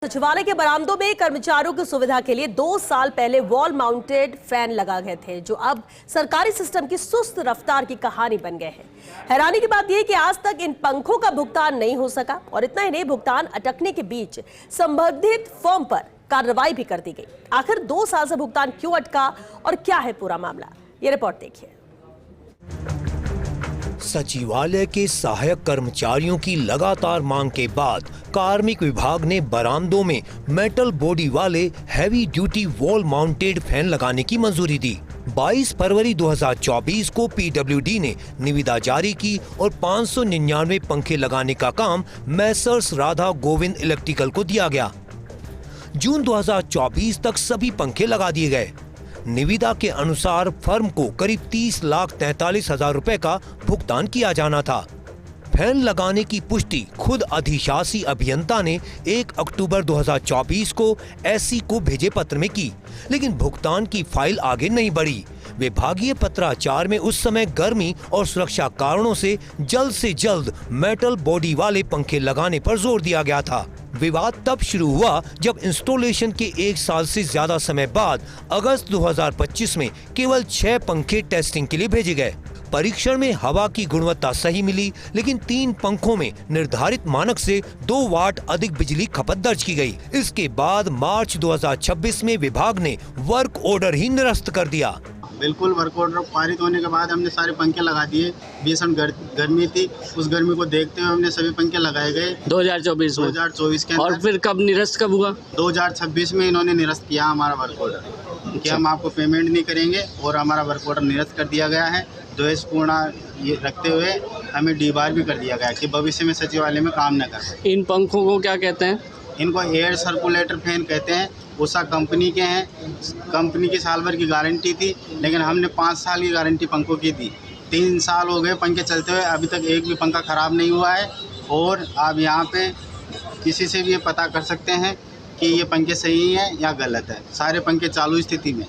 सचिवालय के बरामदों में कर्मचारियों की सुविधा के लिए 2 साल पहले वॉल माउंटेड फैन लगा गए थे, जो अब सरकारी सिस्टम की सुस्त रफ्तार की कहानी बन गए हैं। हैरानी की बात यह कि आज तक इन पंखों का भुगतान नहीं हो सका और इतना ही नहीं, भुगतान अटकने के बीच संबंधित फर्म पर कार्रवाई भी कर दी गई। आखिर 2 साल से भुगतान क्यों अटका और क्या है पूरा मामला, ये रिपोर्ट देखिए। सचिवालय के सहायक कर्मचारियों की लगातार मांग के बाद कार्मिक विभाग ने बरामदों में मेटल बॉडी वाले heavy duty wall mounted fan लगाने की मंजूरी दी। 22 फरवरी 2024 को पीडब्ल्यूडी ने निविदा जारी की और 599 पंखे लगाने का काम मैसर्स राधा गोविंद इलेक्ट्रिकल को दिया गया। जून 2024 तक सभी पंखे लगा दिए गए। निविदा के अनुसार फर्म को करीब 30,43,000 रुपए का भुगतान किया जाना था। फैन लगाने की पुष्टि खुद अधिशासी अभियंता ने 1 अक्टूबर 2024 को एससी को भेजे पत्र में की, लेकिन भुगतान की फाइल आगे नहीं बढ़ी। विभागीय पत्राचार में उस समय गर्मी और सुरक्षा कारणों से जल्द मेटल बॉडी वाले पंखे लगाने पर जोर दिया गया था। विवाद तब शुरू हुआ जब इंस्टॉलेशन के 1 साल से ज्यादा समय बाद अगस्त 2025 में केवल 6 पंखे टेस्टिंग के लिए भेजे गए। परीक्षण में हवा की गुणवत्ता सही मिली, लेकिन 3 पंखों में निर्धारित मानक से 2 वाट अधिक बिजली खपत दर्ज की गई। इसके बाद मार्च 2026 में विभाग ने वर्क ऑर्डर ही निरस्त कर दिया। बिल्कुल वर्क ऑर्डर पारित होने के बाद हमने सारे पंखे लगा दिए। भीषण गर्मी थी, उस गर्मी को देखते हुए हमने सभी पंखे लगाए गए 2024 के। और फिर कब निरस्त कब हुआ? 2026 में इन्होंने निरस्त किया हमारा वर्क ऑर्डर कि हम आपको पेमेंट नहीं करेंगे और हमारा वर्क ऑर्डर निरस्त कर दिया गया है। द्वेषपूर्ण ये रखते हुए हमें डीबार भी कर दिया गया कि भविष्य में सचिवालय में काम न कर। इन पंखों को क्या कहते हैं? इनको एयर सर्कुलेटर फैन कहते हैं। उषा कंपनी के हैं। कंपनी की साल भर की गारंटी थी, लेकिन हमने 5 साल की गारंटी पंखों की दी। 3 साल हो गए पंखे चलते हुए, अभी तक एक भी पंखा खराब नहीं हुआ है। और आप यहाँ पे किसी से भी ये पता कर सकते हैं कि ये पंखे सही हैं या गलत है। सारे पंखे चालू स्थिति में।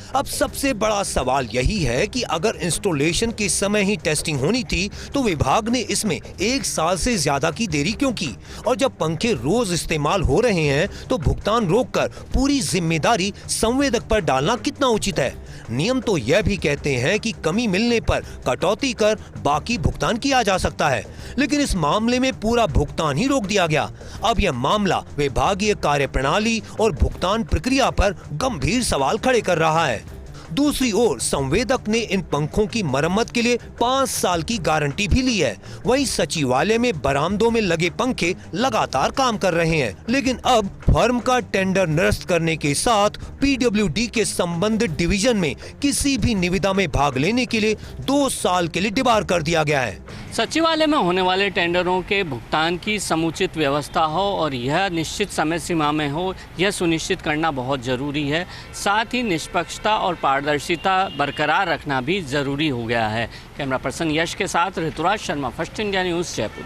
अब सबसे बड़ा सवाल यही है कि अगर इंस्टॉलेशन के समय ही टेस्टिंग होनी थी तो विभाग ने इसमें 1 साल से ज्यादा की देरी क्यों की? और जब पंखे रोज इस्तेमाल हो रहे हैं तो भुगतान रोककर पूरी जिम्मेदारी संवेदक पर डालना कितना उचित है? नियम तो यह भी कहते हैं कि कमी मिलने पर कटौती कर बाकी भुगतान किया जा सकता है, लेकिन इस मामले में पूरा भुगतान ही रोक दिया गया। अब यह मामला विभागीय कार्यप्रणाली और भुगतान प्रक्रिया पर गंभीर सवाल खड़े कर रहा है। दूसरी ओर संवेदक ने इन पंखों की मरम्मत के लिए 5 साल की गारंटी भी ली है। वहीं सचिवालय में बरामदों में लगे पंखे लगातार काम कर रहे हैं, लेकिन अब फर्म का टेंडर निरस्त करने के साथ पीडब्ल्यूडी के संबंधित डिवीजन में किसी भी निविदा में भाग लेने के लिए 2 साल के लिए डिबार कर दिया गया है। सचिवालय में होने वाले टेंडरों के भुगतान की समुचित व्यवस्था हो और यह निश्चित समय सीमा में हो, यह सुनिश्चित करना बहुत ज़रूरी है। साथ ही निष्पक्षता और पारदर्शिता बरकरार रखना भी ज़रूरी हो गया है। कैमरा पर्सन यश के साथ Rituraj Sharma, first India news, Jaipur.